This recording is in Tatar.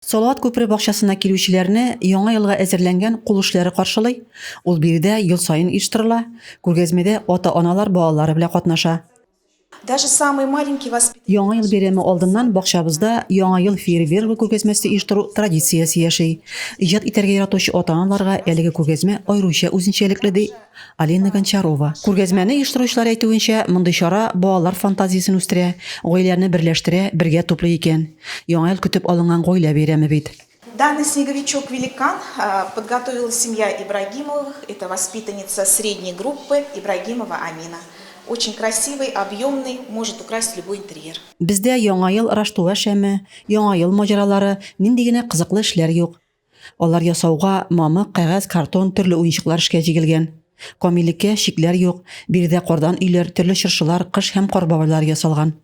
Салават күпре бакчасына килүчеләрне яңа елга әзерләнгән кул эшләре каршылый. Ул биредә ел сайын оештырыла. Күргәзмәдә ата-аналар балалары белән катнаша. Даже самый маленький воспитанник. Яңа ел бәйрәме алдыннан бакчабызда яңа ел фейерверк күргәзмәсе оештыру традициясе яши. Иҗат итәргә яратучы ата-аналарга әлеге күргәзмә аеруча үзенчәлекле ди Алина Гончарова. Күргәзмәне оештыручылар әйтүенчә, мондый чара балалар фантазиясын үстерә, гаиләләрне берләштерә, бергә туплый икән. Яңа ел көтеп алынган гаилә бәйрәме бит. Данный снеговичок-великан подготовила семья Ибрагимовых. Это воспитанница средней группы Ибрагимова Амина. Очень красивый, объемный, может украсить любой интерьер. Бездә яңа ел раштуа шәме, яңа ел маҗаралары, нинди генә кызыклы эшләр юк. Алар ясауга мамык, кәгазь, картон, төрле уенчыклар эшкә җигелгән. Камиллеккә чикләр юк. Биредә кардан өйләр, төрле чыршылар, кыш һәм кар бабайлары ясалган.